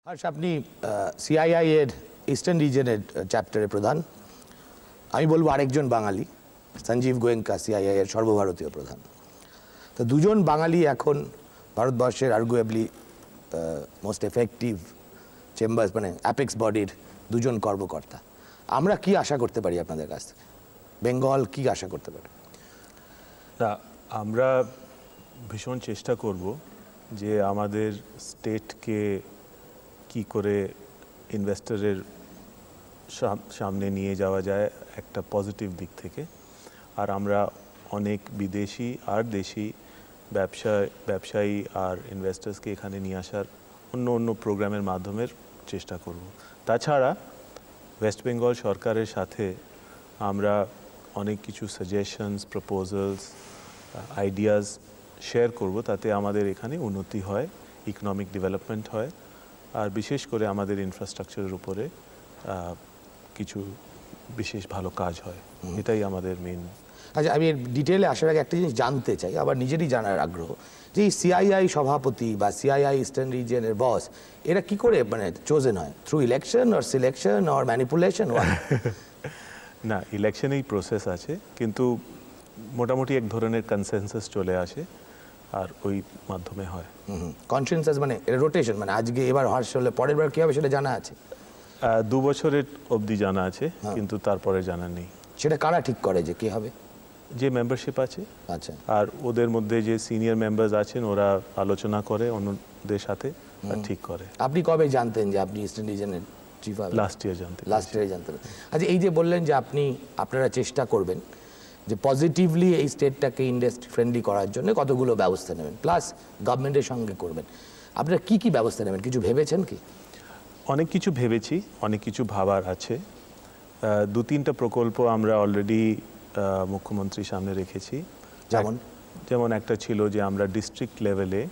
হর্ষ, আপনি সিআইআই এর ইস্টার্ন রিজনের চ্যাপ্টারের প্রধান। আমি বলবো আরেকজন বাঙালি, সঞ্জীব গোয়েঙ্কা, সিআইআই এর সর্বভারতীয় প্রধান। তো দুজন বাঙালি এখন ভারতবর্ষের আর্গুয়েবলি মোস্ট এফেক্টিভ চেম্বার্স, মানে অ্যাপেক্স বডির দুজন কর্মকর্তা। আমরা কি আশা করতে পারি আপনাদের কাছ থেকে? বেঙ্গল কি আশা করতে পারে? না, আমরা ভীষণ চেষ্টা করব যে আমাদের স্টেটকে কি করে ইনভেস্টরের সামনে নিয়ে যাওয়া যায় একটা পজিটিভ দিক থেকে। আর আমরা অনেক বিদেশি আর দেশি ব্যবসায়ী আর ইনভেস্টার্সকে এখানে নিয়ে আসার অন্য প্রোগ্রামের মাধ্যমে চেষ্টা করব। তাছাড়া ওয়েস্ট বেঙ্গল সরকারের সাথে আমরা অনেক কিছু সাজেশনস, প্রপোজালস, আইডিয়াস শেয়ার করব, তাতে আমাদের এখানে উন্নতি হয়, ইকোনমিক ডেভেলপমেন্ট হয়, আর বিশেষ করে আমাদের ইনফ্রাস্ট্রাকচারের উপরে কিছু বিশেষ ভালো কাজ হয়। এটাই আমাদের মেন। আচ্ছা, আমি ডিটেলে আসার আগে একটা জিনিস জানতে চাই, আবার নিজেরই জানার আগ্রহ, যে সিআইআই সভাপতি বা সিআইআই ইস্টার্ন রিজিয়নের বস এরা কি করে মানে চোজেন হয়? Through election or selection or manipulation? না, ইলেকশনেই প্রসেস আছে, কিন্তু মোটামুটি এক ধরনের কনসেনসাস চলে আসে আর ওই মাধ্যমে হয়। কনসেনসাস মানে রোটেশন, মানে আজকে এবার হর্ষ হলে পরের বার কি হবে সেটা জানা আছে? 2 বছরের অবধি জানা আছে, কিন্তু তারপরে জানা নেই। সেটা কারা ঠিক করে যে কি হবে? যে মেম্বারশিপ আছে, আচ্ছা, আর ওদের মধ্যে যে সিনিয়র মেম্বার্স আছেন ওরা আলোচনা করে অন্যদের সাথে আর ঠিক করে। আপনি কবে জানতেন যে আপনি ইস্টার্ন রিজনের চিফ? লাস্ট ইয়ার জানতেন। আচ্ছা, এই যে বললেন যে আপনারা চেষ্টা করবেন যে পজিটিভলি এই স্টেটটাকে ইন্ডাস্ট্রি ফ্রেন্ডলি করার জন্য কতগুলো ব্যবস্থা নেবেন, প্লাস গভর্নমেন্টের সঙ্গে করবেন, আপনারা কি কি ব্যবস্থা নেবেন? কিছু ভেবেছেন কি? অনেক কিছু ভেবেছি, অনেক কিছু ভাবার আছে। 2-3টা প্রকল্প আমরা অলরেডি মুখ্যমন্ত্রীর সামনে রেখেছি। যেমন একটা ছিল যে আমরা ডিস্ট্রিক্ট লেভেলে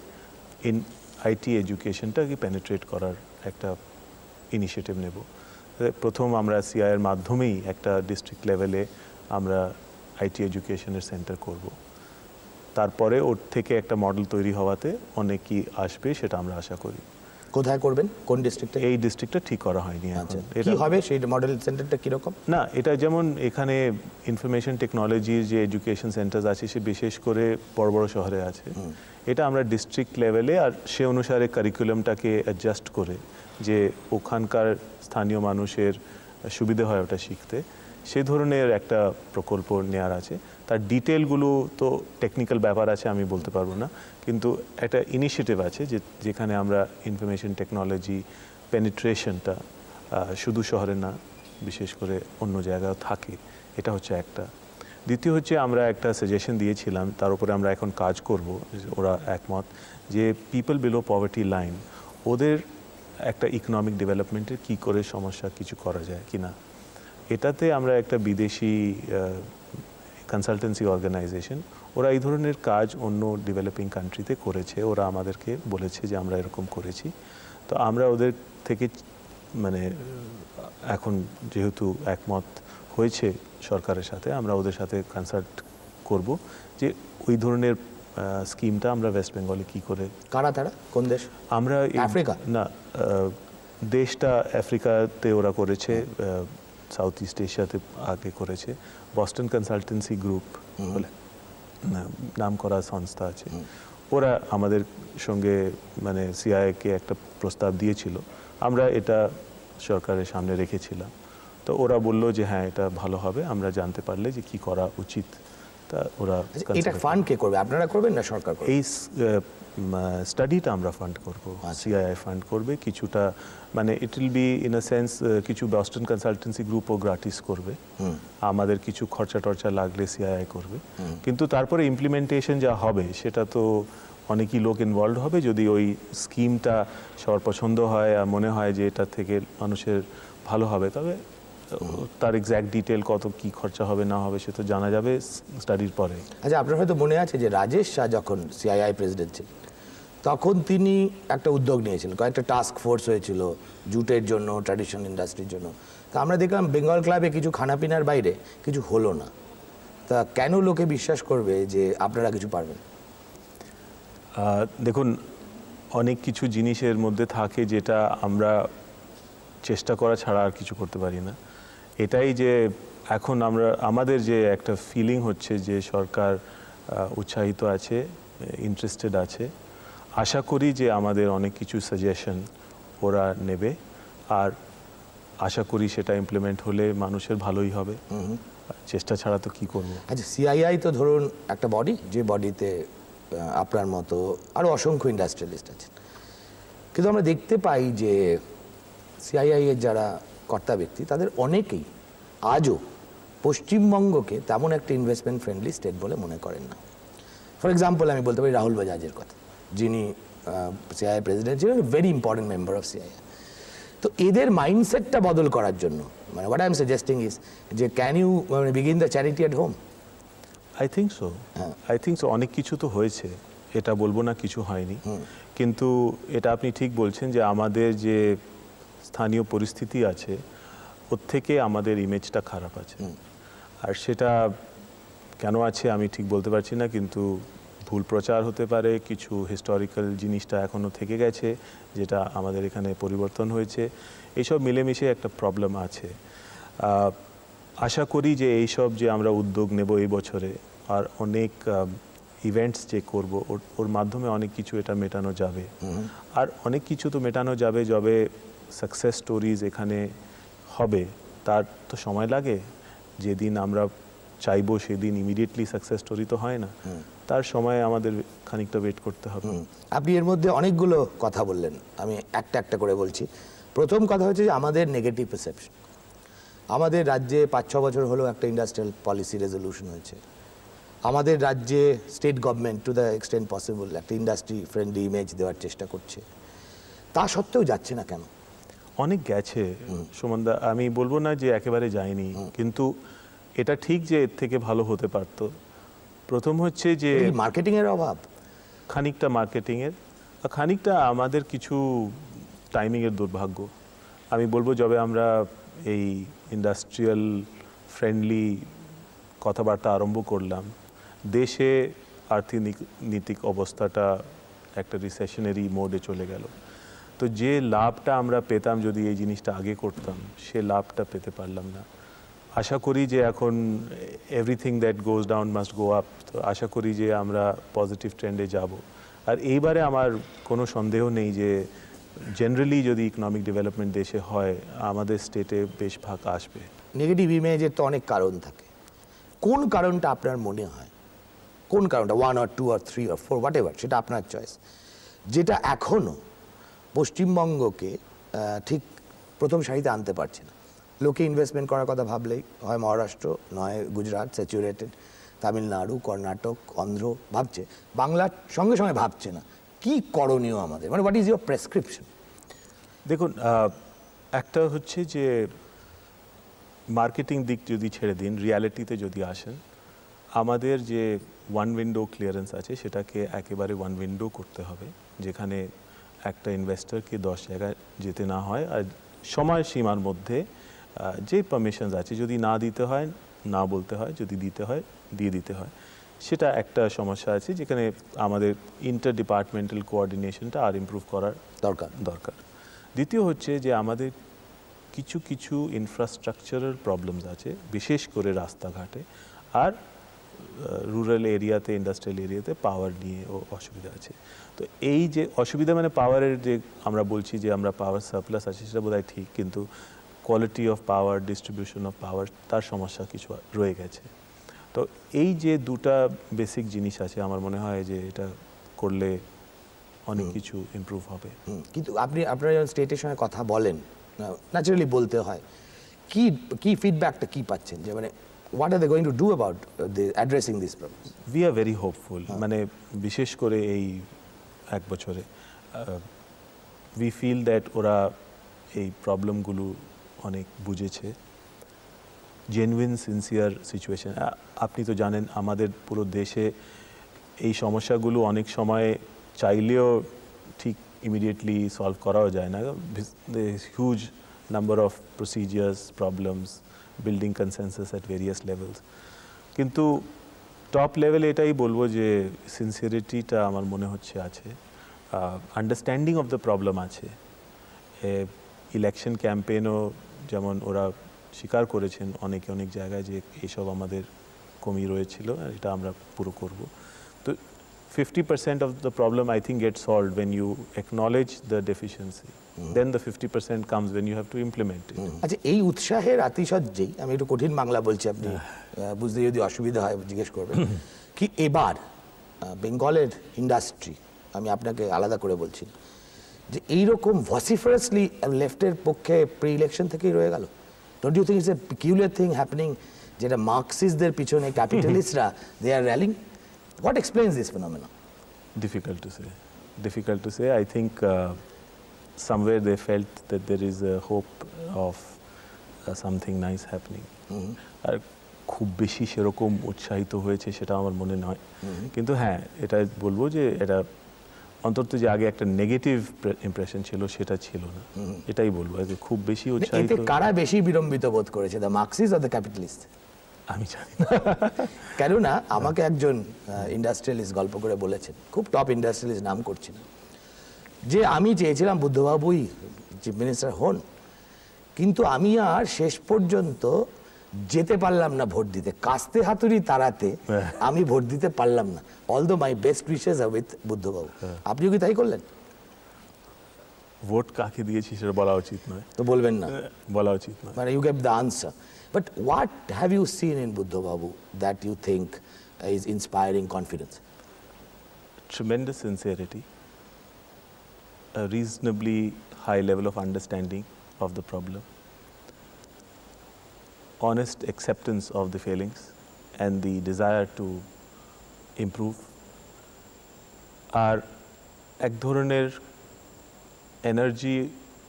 আইটি এডুকেশনটাকে পেনিট্রেট করার একটা ইনিশিয়েটিভ নেব। প্রথম আমরা সিআইয়ের মাধ্যমেই একটা ডিস্ট্রিক্ট লেভেলে আমরা আইটি এডুকেশনের সেন্টার করব। তারপরে ওর থেকে একটা মডেল তৈরি হওয়াতে অনেকই আসবে, সেটা আমরা আশা করি। কোথায় করবেন? কোন ডিস্ট্রিক্টে? এই ডিস্ট্রিক্টটা ঠিক করা হয়নি। কি হবে সেই মডেল সেন্টারটা? কীরকম? না, এটা যেমন এখানে ইনফরমেশন টেকনোলজির যে এডুকেশন সেন্টার আছে সে বিশেষ করে বড় বড় শহরে আছে। এটা আমরা ডিস্ট্রিক্ট লেভেলে আর সে অনুসারে কারিকুলামটাকে অ্যাডজাস্ট করে যে ওখানকার স্থানীয় মানুষের সুবিধা হয় ওটা শিখতে, সে ধরনের একটা প্রকল্প নেওয়ার আছে। তার ডিটেলগুলো তো টেকনিক্যাল ব্যাপার আছে, আমি বলতে পারবো না, কিন্তু একটা ইনিশিয়েটিভ আছে যেখানে আমরা ইনফরমেশন টেকনোলজি পেনিট্রেশনটা শুধু শহরে না, বিশেষ করে অন্য জায়গায় থাকে। এটা হচ্ছে একটা। দ্বিতীয় হচ্ছে আমরা একটা সাজেশন দিয়েছিলাম, তার উপরে আমরা এখন কাজ করব। ওরা একমত যে পিপল বিলো পভার্টি লাইন, ওদের একটা ইকোনমিক ডেভেলপমেন্টের কি করে সমস্যা কিছু করা যায় কিনা। এটাতে আমরা একটা বিদেশি কনসালটেন্সি অর্গানাইজেশন, ওরা এই ধরনের কাজ অন্য ডেভেলপিং কান্ট্রিতে করেছে, ওরা আমাদেরকে বলেছে যে আমরা এরকম করেছি। তো আমরা ওদের থেকে মানে এখন যেহেতু একমত হয়েছে সরকারের সাথে, আমরা ওদের সাথে কনসাল্ট করব যে ওই ধরনের স্কিমটা আমরা ওয়েস্ট বেঙ্গলে কী করে। কারা তারা? কোন দেশ? আমরা আফ্রিকা না, দেশটা আফ্রিকাতে ওরা করেছে, সাউথ ইস্ট এশিয়াতে আগে করেছে। বস্টন কনসালটেন্সি গ্রুপ বলে নাম করা সংস্থা আছে, ওরা আমাদের সঙ্গে মানে সিআইকে একটা প্রস্তাব দিয়েছিল, আমরা এটা সরকারের সামনে রেখেছিলাম। তো ওরা বললো যে হ্যাঁ, এটা ভালো হবে, আমরা জানতে পারলে যে কি করা উচিত। তা ওরা এটা ফান্ড কে করবে? আপনারা করবেন না সরকার করবে? এই স্টাডিটা আমরা ফান্ড করব, সিআইআই ফান্ড করবে কিছুটা, মানে it will be in a sense কিছু বস্টন কনসালটেন্সি গ্রুপও গ্রাটিস করবে, আমাদের কিছু খরচা টরচা লাগলে সিআইআই করবে। কিন্তু তারপরে ইমপ্লিমেন্টেশন যা হবে সেটা তো অনেকই লোক ইনভলভ হবে। যদি ওই স্কিমটা সবার পছন্দ হয় আর মনে হয় যে এটা থেকে মানুষের ভালো হবে, তবে তার এক্স্যাক্ট ডিটেল কত কি খরচা হবে না হবে সে তো জানা যাবে স্টাডির পরে। আচ্ছা, আপনার হয়তো মনে আছে যে রাজেশ শাহ যখন সিআইআই প্রেসিডেন্ট ছিলেন তখন তিনি একটা উদ্যোগ নিয়েছিলেন, কয়েকটা টাস্ক ফোর্স হয়েছিল জুটের জন্য, ট্র্যাডিশনাল ইন্ডাস্ট্রির জন্য। তা আমরা দেখলাম বেঙ্গল ক্লাবে কিছু খানাপিনার বাইরে কিছু হলো না। তা কেন লোকে বিশ্বাস করবে যে আপনারা কিছু পারবেন? দেখুন, অনেক কিছু জিনিসের মধ্যে থাকে যেটা আমরা চেষ্টা করা ছাড়া আর কিছু করতে পারি না। এটাই যে এখন আমাদের যে একটা ফিলিং হচ্ছে যে সরকার উৎসাহিত আছে, ইন্টারেস্টেড আছে। আশা করি যে আমাদের অনেক কিছু সাজেশন ওরা নেবে, আর আশা করি সেটা ইমপ্লিমেন্ট হলে মানুষের ভালোই হবে। চেষ্টা ছাড়া তো কি করব। আচ্ছা, সিআইআই তো ধরুন একটা বডি, যে বডিতে আপনার মতো আরও অসংখ্য ইন্ডাস্ট্রিয়ালিস্ট আছেন, কিন্তু আমরা দেখতে পাই যে সিআইআই এর যারা কর্তা ব্যক্তি তাদের অনেকেই আজও পশ্চিমবঙ্গকে তেমন একটা ইনভেস্টমেন্ট ফ্রেন্ডলি স্টেট বলে মনে করেন না। ফর এক্সাম্পল আমি বলতে পারি রাহুল বাজাজের কথা, যিনি সিআইআই প্রেসিডেন্ট ছিলেন, very important member of CII. তো এদের মাইন্ডসেটটা বদল করার জন্য, মানে what I am suggesting is যে can you begin the charity at home? I think so. অনেক কিছু তো হয়েছে, এটা বলবো না কিছু হয়নি, কিন্তু এটা আপনি ঠিক বলছেন যে আমাদের যে স্থানীয় পরিস্থিতি আছে ওর থেকে আমাদের ইমেজটা খারাপ আছে। আর সেটা কেন আছে আমি ঠিক বলতে পারছি না, কিন্তু ভুল প্রচার হতে পারে, কিছু হিস্টোরিক্যাল জিনিসটা এখনও থেকে গেছে যেটা আমাদের এখানে পরিবর্তন হয়েছে, এইসব মিলেমিশে একটা প্রবলেম আছে। আশা করি যে এইসব যে আমরা উদ্যোগ নেব এই বছরে আর অনেক ইভেন্টস যে করব ওর মাধ্যমে অনেক কিছু এটা মেটানো যাবে। আর অনেক কিছু তো মেটানো যাবে যবে সাকসেস স্টোরিজ এখানে হবে, তার তো সময় লাগে। যেদিন আমরা চাইবো সেদিন ইমিডিয়েটলি সাকসেস স্টোরি তো হয় না, তার সময় আমাদের খানিকটা ওয়েট করতে হবে। আপনি এর মধ্যে অনেকগুলো কথা বললেন, আমি একটা একটা করে বলছি। প্রথম কথা হচ্ছে যে আমাদের নেগেটিভ পারসেপশন। আমাদের রাজ্যে 5-6 বছর হলো একটা ইন্ডাস্ট্রিয়াল পলিসি রেজলিউশন হয়েছে। আমাদের রাজ্যে state government to the extent possible একটা ইন্ডাস্ট্রি ফ্রেন্ডলি ইমেজ দেওয়ার চেষ্টা করছে, তা সত্ত্বেও যাচ্ছে না কেন? অনেক গেছে সুমনদা, আমি বলবো না যে একেবারে যায়নি, কিন্তু এটা ঠিক যে এর থেকে ভালো হতে পারত। প্রথম হচ্ছে যে মার্কেটিংয়ের অভাব, খানিকটা মার্কেটিংয়ের, খানিকটা আমাদের কিছু টাইমিংয়ের দুর্ভাগ্য। আমি বলবো যবে আমরা এই ইন্ডাস্ট্রিয়াল ফ্রেন্ডলি কথাবার্তা আরম্ভ করলাম, দেশে আর্থিক অবস্থাটা একটা রিসেশনারি মোডে চলে গেল। তো যে লাভটা আমরা পেতাম যদি এই জিনিসটা আগে করতাম, সে লাভটা পেতে পারলাম না। আশা করি যে এখন everything that goes down must go up, তো আশা করি যে আমরা পজিটিভ ট্রেন্ডে যাব। আর এইবারে আমার কোনো সন্দেহ নেই যে জেনারেলি যদি ইকোনমিক ডেভেলপমেন্ট দেশে হয়, আমাদের স্টেটে বেশ ভাগ আসবে। নেগেটিভ ইমেজের তো অনেক কারণ থাকে, কোন কারণটা আপনার মনে হয়, কোন কারণটা 1 or 2 or 3 or 4 what ever, সেটা আপনার চয়েস, যেটা এখনও পশ্চিমবঙ্গকে ঠিক প্রথম সারিতে আনতে পারছে না? লোকে ইনভেস্টমেন্ট করার কথা ভাবলেই হয় মহারাষ্ট্র, নয় গুজরাট স্যাচুরেটেড, তামিলনাড়ু, কর্ণাটক, অন্ধ্র ভাবছে, বাংলার সঙ্গে সঙ্গে ভাবছে না। কি করণীয় আমাদের, মানে হোয়াট ইজ ইউর প্রেসক্রিপশন? দেখুন, একটা হচ্ছে যে মার্কেটিং দিক যদি ছেড়ে দিন, রিয়ালিটিতে যদি আসেন, আমাদের যে ওয়ান উইন্ডো ক্লিয়ারেন্স আছে সেটাকে একেবারে ওয়ান উইন্ডো করতে হবে, যেখানে একটা ইনভেস্টরকে 10 জায়গায় যেতে না হয়, আর সময়সীমার মধ্যে যে পারমিশনস আছে যদি না দিতে হয় না বলতে হয়, যদি দিতে হয় দিয়ে দিতে হয়। সেটা একটা সমস্যা আছে যেখানে আমাদের ইন্টার ডিপার্টমেন্টাল কোঅর্ডিনেশনটা আর ইমপ্রুভ করার দরকার। দ্বিতীয় হচ্ছে যে আমাদের কিছু কিছু ইনফ্রাস্ট্রাকচারাল প্রবলেমস আছে, বিশেষ করে রাস্তাঘাটে আর রুরাল এরিয়াতে, ইন্ডাস্ট্রিয়াল এরিয়াতে পাওয়ার নিয়ে অসুবিধা আছে। তো এই যে অসুবিধা, মানে পাওয়ারের যে আমরা বলছি যে আমরা পাওয়ার সারপ্লাস আছে সেটা বোধহয় ঠিক, কিন্তু quality of power, distribution of power, তার সমস্যা কিছু রয়ে গেছে। তো এই যে দুটা বেসিক জিনিস আছে, আমার মনে হয় যে এটা করলে অনেক কিছু ইমপ্রুভ হবে। কিন্তু আপনারা যখন স্টেটের সঙ্গে কথা বলেন, ন্যাচারালি বলতে হয়, কি ফিডব্যাকটা কি পাচ্ছেন, যে মানে what are they going to do about addressing these problems? We are very hopeful, মানে বিশেষ করে এই এক বছরে we feel that ওরা এই প্রবলেমগুলো অনেক বুঝেছে, জেনুইন সিনসিয়ার সিচুয়েশন। আপনি তো জানেন আমাদের পুরো দেশে এই সমস্যাগুলো অনেক সময় চাইলেও ঠিক ইমিডিয়েটলি সলভ করাও যায় না। Huge number of প্রসিজিয়ার্স, problems, building consensus at various levels. কিন্তু টপ লেভেলে এটাই বলবো যে সিনসিয়ারিটিটা আমার মনে হচ্ছে আছে। আন্ডারস্ট্যান্ডিং অফ দ্য প্রবলেম আছে। ইলেকশন ক্যাম্পেইনও যেমন ওরা স্বীকার করেছেন অনেক জায়গায় যে এইসব আমাদের কমি রয়েছিল, আর এটা আমরা পুরো করব। তো 50% of the problem I think gets solved when you acknowledge the deficiency. Then the 50% comes when you have to implement it. আচ্ছা, এই উৎসাহের আতিশয্যেই আমি একটু কঠিন বাংলা বলছি, আপনি বুঝতে যদি অসুবিধা হয় জিজ্ঞেস করবেন, কি এবার বেঙ্গলের ইন্ডাস্ট্রি, আমি আপনাকে আলাদা করে বলছি, যে এইরকম ভসিফারাসলি লেফটের পক্ষে প্রি ইলেকশন থেকেই রয়ে গেল? Don't you think it's a peculiar thing happening, যেটা মার্কসিস্টদের পিছনে ক্যাপিটালিস্টরা they are rallying? What explains this phenomenon? Difficult to say. I think somewhere they felt that there is a hope of something nice happening. আর খুব বেশি সেরকম উৎসাহিত হয়েছে সেটা আমার মনে নয়, কিন্তু হ্যাঁ এটা বলবো যে এটা অন্তত যে আগে একটা নেগেটিভ ইমপ্রেশন ছিল সেটা ছিল না, এটাই বলবো যে খুব বেশি উৎসাহিত। এতে কারা বেশি বিড়ম্বিত বোধ করেছে, the Marxist or the capitalist? আমি জানি না, কেননা আমাকে একজন ইন্ডাস্ট্রিয়ালিস্ট গল্প করে বলেছেন, খুব টপ ইন্ডাস্ট্রিয়ালিস্ট, নাম করছি না, যে আমি চেয়েছিলাম বুদ্ধবাবুই চিফ মিনিস্টার হন, কিন্তু আমি আর শেষ পর্যন্ত যেতে পারলাম না ভোট দিতে, কাস্তে হাতুড়ি তাড়াতে আমি ভোট দিতে পারলাম না, although my best wishes are with বুদ্ধবাবু। আপনিও কি তাই করলেন? ভোট কাকে দিয়েছি সেটা বলা উচিত নয়, তো বলবেন না, বলা উচিত নয়, মানে you gave the answer. But what have you seen in Buddha Babu that you think is inspiring confidence? Tremendous sincerity, a reasonably high level of understanding of the problem, honest acceptance of the failings and the desire to improve, আর এক ধরনের energy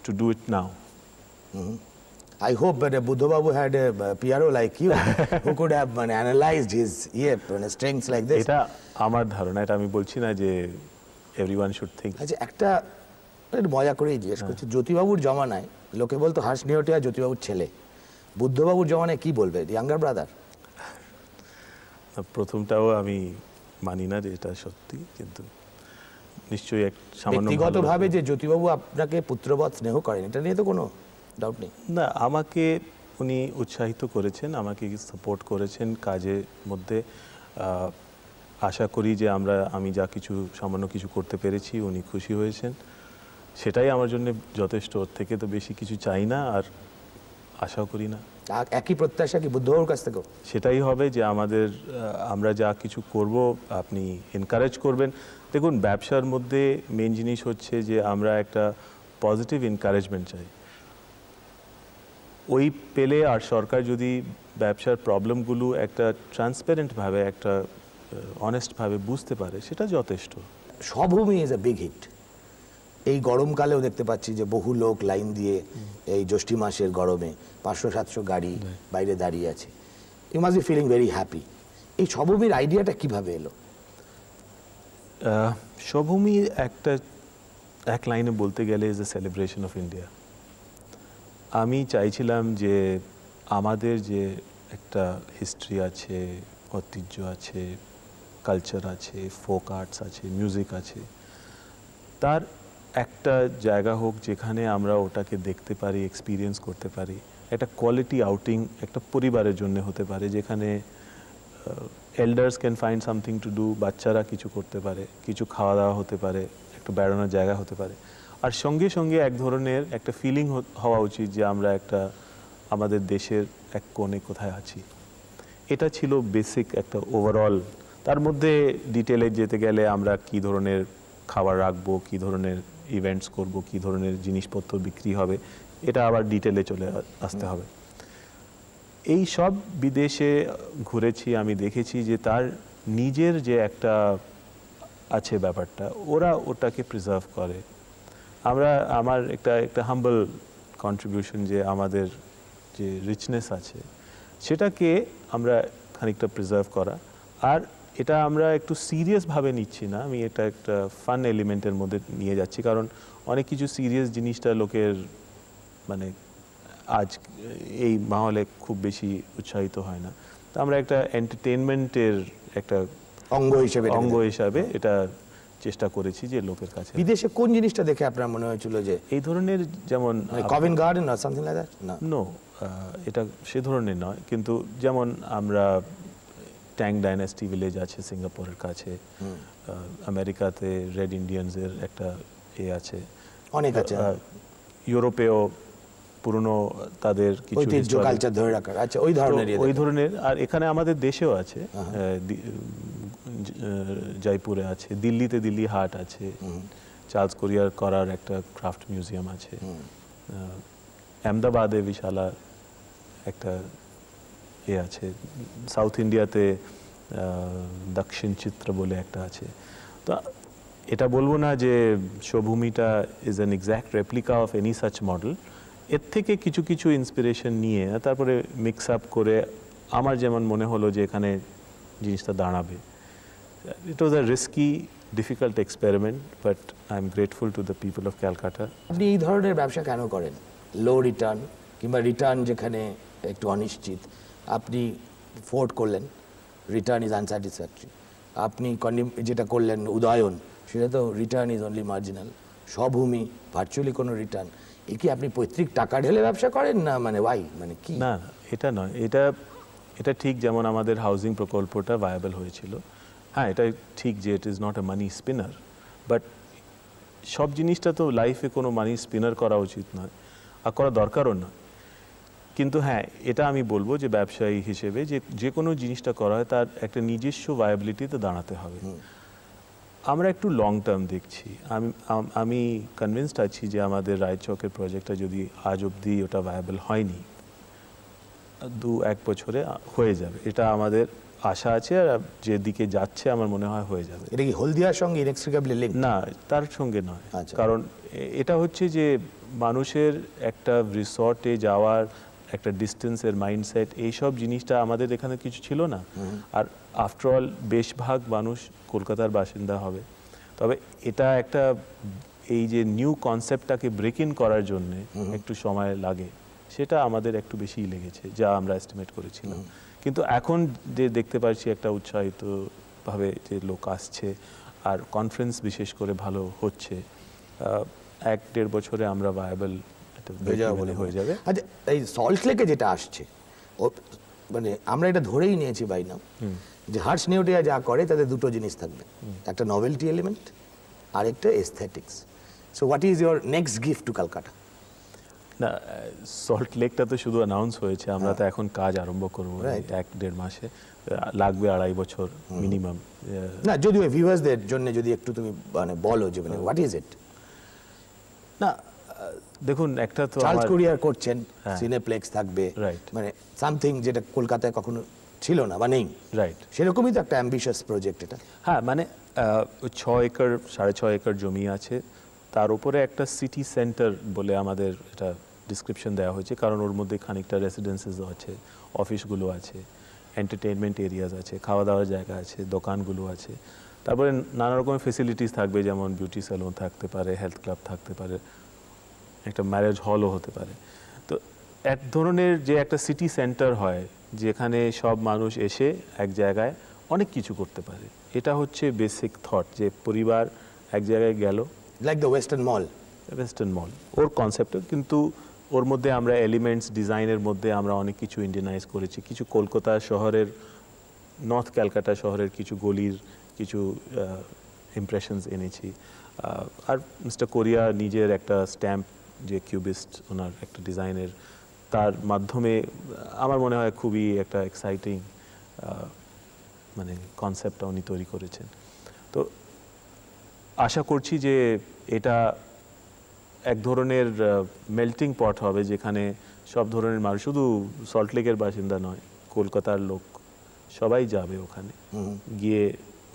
to do it now. I hope that Buddha Babu had a PRO like you who could have analyzed his strengths like this. এটা আমার ধারণা, এটা আমি বলছি না যে everyone should think. আচ্ছা, একটা মজা করেই জিজ্ঞেস করছি, জ্যোতিবাবুর জমানায় লোকে বলতো হাঁস নেওটিয়া জ্যোতিবাবুর ছেলে, বুদ্ধবাবুর জমানায় কি বলবে, ইয়াঙ্গার ব্রাদার? প্রথমটাও আমি মানি না যে এটা সত্যি, কিন্তু নিশ্চয়ই এক সামান্য ব্যক্তিগতভাবে যে জ্যোতিবাবু আপনাকে পুত্রবৎ স্নেহ করেন, এটা নিয়ে তো কোনো ডাউট নেই। না, আমাকে উনি উৎসাহিত করেছেন, আমাকে সাপোর্ট করেছেন কাজের মধ্যে। আশা করি যে আমি যা কিছু সামান্য কিছু করতে পেরেছি উনি খুশি হয়েছেন, সেটাই আমার জন্য যথেষ্ট। ওর থেকে তো বেশি কিছু চাই না, আর আশাও করি না। একই প্রত্যাশা কি বুদ্ধবাবুর কাছ থেকেও? সেটাই হবে যে আমরা যা কিছু করব আপনি এনকারেজ করবেন। দেখুন, ব্যবসার মধ্যে মেন জিনিস হচ্ছে যে আমরা একটা পজিটিভ এনকারেজমেন্ট চাই। ওই পেলে আর সরকার যদি ব্যবসার প্রবলেমগুলো একটা ট্রান্সপারেন্টভাবে, একটা অনেস্টভাবে বুঝতে পারে, সেটা যথেষ্ট। স্বভূমি ইজ এ বিগ হিট। এই গরমকালেও দেখতে পাচ্ছি যে বহু লোক লাইন দিয়ে এই জ্যৈষ্ঠী মাসের গরমে 500-700 গাড়ি বাইরে দাঁড়িয়ে আছে। You must be feeling very happy. এই স্বভূমির আইডিয়াটা কিভাবে এলো? স্বভূমি এক লাইনে বলতে গেলে is a celebration of India. আমি চাইছিলাম যে আমাদের যে একটা হিস্ট্রি আছে, ঐতিহ্য আছে, কালচার আছে, ফোক আর্টস আছে, মিউজিক আছে, তার একটা জায়গা হোক যেখানে আমরা ওটাকে দেখতে পারি, এক্সপিরিয়েন্স করতে পারি। একটা কোয়ালিটি আউটিং একটা পরিবারের জন্য হতে পারে, যেখানে elders can find something to do, বাচ্চারা কিছু করতে পারে, কিছু খাওয়া দাওয়া হতে পারে, একটা বেড়ানোর জায়গা হতে পারে। আর সঙ্গে সঙ্গে এক ধরনের একটা ফিলিং হওয়া উচিত যে আমরা আমাদের দেশের এক কোণে কোথায় আছি। এটা ছিল বেসিক একটা ওভারঅল। তার মধ্যে ডিটেলে যেতে গেলে আমরা কি ধরনের খাবার রাখবো, কি ধরনের ইভেন্টস করব, কি ধরনের জিনিসপত্র বিক্রি হবে, এটা আবার ডিটেলে চলে আসতে হবে। এই সব বিদেশে ঘুরেছি, আমি দেখেছি যে তার নিজের যে একটা আছে ব্যাপারটা, ওরা ওটাকে প্রিজার্ভ করে। আমার একটা হাম্বল কন্ট্রিবিউশন যে আমাদের যে রিচনেস আছে সেটাকে আমরা খানিকটা প্রিজার্ভ করা। আর এটা আমরা একটু সিরিয়াসভাবে নিচ্ছি না, আমি এটা একটা ফান এলিমেন্টের মধ্যে নিয়ে যাচ্ছি, কারণ অনেক কিছু সিরিয়াস জিনিসটা লোকের মানে আজ এই মাহলে খুব বেশি উৎসাহিত হয় না। তো আমরা একটা এন্টারটেনমেন্টের একটা অঙ্গ হিসাবে এটা চেষ্টা করেছি যে লোকের কাছে। বিদেশে কোন জিনিসটা দেখে আপনার মনে হয়েছিল যে এই ধরনের যেমন Covent Garden or something like that? না, নো, এটা সে ধরনের নয়, কিন্তু যেমন আমরা ট্যাং ডাইনাস্টি ভিলেজ আছে সিঙ্গাপুরের কাছে, আমেরিকাতে রেড ইন্ডিয়ানসের একটা আছে, অনেক আছে, ইউরোপেও পুরনো তাদের কিছু ঐতিহ্য কালচার ধরে রাখার, আচ্ছা ওই ধরনের ওই ধরনের। আর এখানে আমাদের দেশেও আছে, জয়পুরে আছে, দিল্লিতে দিল্লি হাট আছে, চার্লস কোরিয়ার করার একটা ক্রাফট মিউজিয়াম আছে, আহমেদাবাদে বিশালা একটা আছে, সাউথ ইন্ডিয়াতে দক্ষিণ চিত্র বলে একটা আছে। তো এটা বলবো না যে শোভূমিটা is an exact replica of any such model. এর থেকে কিছু কিছু ইন্সপিরেশন নিয়ে তারপরে মিক্স আপ করে আমার যেমন মনে হলো যে এখানে জিনিসটা দাঁড়াবে। It was a risky difficult experiment, but I am grateful to the people of Calcutta. আপনি এই ধরনের ব্যবসা কেন করেন? লো রিটার্ন কিংবা রিটার্ন যেখানে একটু অনিশ্চিত, আপনি ফোর্ড করলেন, রিটার্ন ইজ আনস্যাটিসফ্যাক্টরি। আপনি যেটা করলেন উদয়ন, সেটা তো return is only marginal. Swabhumi virtually কোনো রিটার্ন। এ কি আপনি পৈতৃক টাকা ঢেলে ব্যবসা করেন না মানে ওয়াই, মানে কি? না, এটা নয়, এটা ঠিক যেমন আমাদের হাউজিং প্রকল্পটা ভায়াবল হয়েছিল। হ্যাঁ, এটা ঠিক যে it is not a money spinner, but সব জিনিসটা তো লাইফে কোনো মানি স্পিনার করা উচিত নয় আর করা দরকারও নয়। কিন্তু হ্যাঁ, এটা আমি বলবো যে ব্যবসায়ী হিসেবে যে কোনো জিনিসটা করা হয় তার একটা নিজস্ব ভায়াবিলিটিতে দাঁড়াতে হবে। আমরা একটু লং টার্ম দেখছি। আমি কনভিন্সড আছি যে আমাদের রায়চকের প্রজেক্টটা যদি আজ অবধি ওটা ভায়াবল হয়নি, 2-1 বছরে হয়ে যাবে, এটা আমাদের আশা আছে। আর যেদিকে যাচ্ছে আমার মনে হয় হয়ে যাবে। এটা কি হলদিয়ার সঙ্গে ইনএক্সট্রিকেবলি লিংক? না, তার সঙ্গে নয়। আচ্ছা। কারণ এটা হচ্ছে যে মানুষের একটা রিসর্টে যাওয়ার একটা ডিস্টেন্সের মাইন্ডসেট, এইসব জিনিসটা আমাদের এখানে কিছু ছিল না। আর আফটারঅল বেশভাগ মানুষ কলকাতার বাসিন্দা হবে। তবে এটা একটা এই যে নিউ কনসেপ্টটাকে ব্রেক ইন করার জন্য একটু সময় লাগে, সেটা আমাদের একটু বেশিই লেগেছে যা আমরা এস্টিমেট করেছিলাম। কিন্তু এখন যে দেখতে পাচ্ছি একটা উৎসাহিতভাবে যে লোক আসছে আর কনফারেন্স বিশেষ করে ভালো হচ্ছে, 1-1.5 বছরে আমরা ভায়াবল হয়ে যাবে। আচ্ছা, এই সল্ট লেকে যেটা আসছে, মানে আমরা এটা ধরেই নিয়েছি বাই নাও যে হার্স নিউটিয়া যা করে তাতে দুটো জিনিস থাকবে, একটা নভেলটি এলিমেন্ট আর একটা aesthetics. So what is your next gift to Kolkata? না, সল্ট লেকটা তো শুধু অ্যানাউন্স হয়েছে, আমরা তো এখন কাজ আরম্ভ করবো 1-1.5 মাসে, লাগবে 2.5 বছর মিনিমাম। না, যদিও ভিউয়ার্সদের জন্য যদি একটু তুমি মানে বলো যে মানে হোয়াট ইজ ইট? না, দেখুন, একটা তো চার্লস কোরিয়ার করছেন, সিনেপ্লেক্স থাকবে, মানে সামথিং যেটা কলকাতায় কখনো ছিল না বা নেই, রাইট? সেরকমই তো একটা অ্যাম্বিশাস প্রজেক্ট এটা। হ্যাঁ, মানে 6 একর 6.5 একর জমি আছে, তার উপরে একটা সিটি সেন্টার বলে আমাদের এটা ডিসক্রিপশন দেওয়া হয়েছে, কারণ ওর মধ্যে খানিকটা রেসিডেন্সেস আছে, অফিসগুলো আছে, এন্টারটেইনমেন্ট এরিয়াস আছে, খাওয়া দাওয়ার জায়গা আছে, দোকানগুলো আছে, তারপরে নানা রকমের ফেসিলিটিস থাকবে, যেমন বিউটি স্যালন থাকতে পারে, হেলথ ক্লাব থাকতে পারে, একটা ম্যারেজ হলও হতে পারে। তো এক ধরনের যে একটা সিটি সেন্টার হয় যেখানে সব মানুষ এসে এক জায়গায় অনেক কিছু করতে পারে, এটা হচ্ছে বেসিক থট, যে পরিবার এক জায়গায় গেল, like the western mall, or concept. কিন্তু ওর মধ্যে আমরা এলিমেন্টস ডিজাইনের মধ্যে আমরা অনেক কিছু ইন্ডিয়ানাইজ করেছি, কিছু কলকাতা শহরের, নর্থ ক্যালকাটা শহরের কিছু গলির কিছু ইমপ্রেশনস এনেছি। আর মিস্টার কোরিয়া নিজের একটা স্ট্যাম্প, যে কিউবিস্ট, ওনার একটা ডিজাইনের, তার মাধ্যমে আমার মনে হয় খুবই একটা এক্সাইটিং মানে কনসেপ্টটা উনি তৈরি করেছেন। তো আশা করছি যে এটা এক ধরনের মেল্টিং পট হবে, যেখানে সব ধরনের মানুষ, শুধু সল্টলেকের বাসিন্দা নয়, কলকাতার লোক সবাই যাবে ওখানে, গিয়ে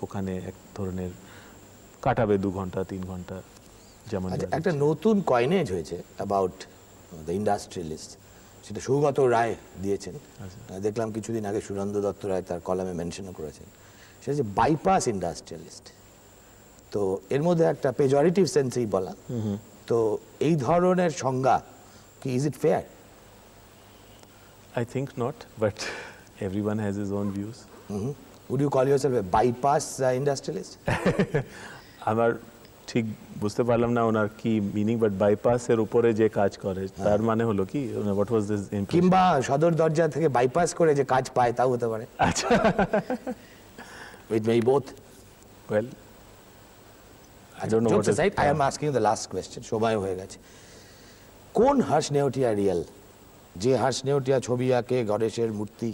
ওখানে এক ধরনের কাটাবে 2 ঘন্টা 3 ঘন্টা। যেমন একটা নতুন কয়েনেজ হয়েছে অ্যাবাউট দ্য ইন্ডাস্ট্রিয়ালিস্ট, সেটা সৌগত রায় দিয়েছেন, দেখলাম কিছুদিন আগে সুরেন্দ্র দত্ত রায় তার কলামে মেনশনও করেছেন, সেটা হচ্ছে বাইপাস ইন্ডাস্ট্রিয়ালিস্ট। তো এর মধ্যে একটা পেজরিটিভ সেন্সেই বলা, তো এই ধরনের সংজ্ঞা কি, is it fair? I think not, but everyone has his own views. Would you call yourself a bypass industrialist? আমার ঠিক বুঝতে পারলাম না ওনার কি মিনিং, বাট বাইপাসের উপরে যে কাজ করে তার মানে হলো কি, হোয়াট ওয়াজ দিস ইমপ্রেশন? কিংবা সদর দরজা থেকে বাইপাস করে যে কাজ পায় তাও হতে পারে। আচ্ছা, It may be both. Well I don't know Jokes what aside, I am asking you the last question. সময় হয়ে গেছে। কোন হর্ষ নেওটিয়া রিয়েল? যে হর্ষ নেওটিয়া ছবি আঁকে গণেশের মূর্তি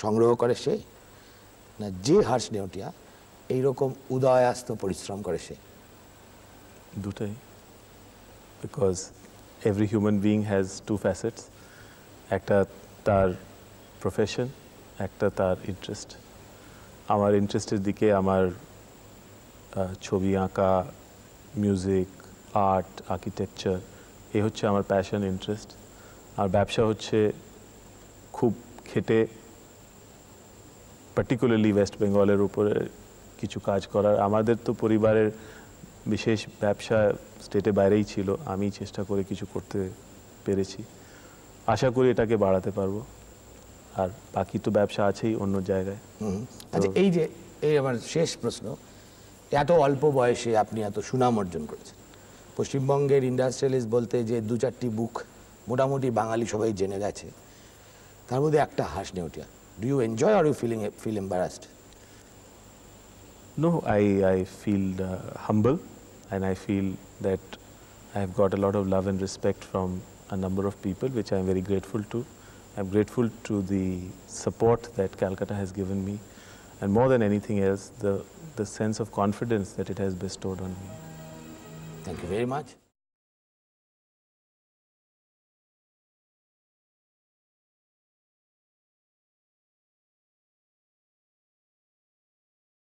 সংগ্রহ করে সে, না যে হর্ষ নেওটিয়া এইরকম উদয়াস্ত পরিশ্রম করে সে? দুটাই, because every human being has to facets, একটা তার প্রফেশন, একটা তার ইন্টারেস্ট। আমার ইন্টারেস্টের দিকে আমার ছবি আঁকা, মিউজিক, আর্ট, আর্কিটেকচার, এই হচ্ছে আমার প্যাশন, ইন্টারেস্ট। আর ব্যবসা হচ্ছে খুব খেটে পার্টিকুলারলি ওয়েস্ট বেঙ্গলের উপরে কিছু কাজ করার। আমাদের তো পরিবারের বিশেষ ব্যবসা স্টেটে বাইরেই ছিল, আমি চেষ্টা করে কিছু করতে পেরেছি, আশা করি এটাকে বাড়াতে পারবো। আর বাকি তো ব্যবসা আছেই অন্য জায়গায়। আচ্ছা, এই আমার শেষ প্রশ্ন, এত অল্প বয়সে আপনি এত সুনাম অর্জন করেছেন, পশ্চিমবঙ্গের ইন্ডাস্ট্রিয়ালিস্ট বলতে যে 2-4টি বুক মোটামুটি বাঙালি সবাই জেনে গেছে, তার মধ্যে একটা Harsh Neotia. Do you enjoy or you feel embarrassed? No, I feel humble, and I feel that I have got a lot of love and respect from a number of people, which I am very grateful to. I'm grateful to the support that Calcutta has given me, and more than anything else, the sense of confidence that it has bestowed on me. Thank you very much.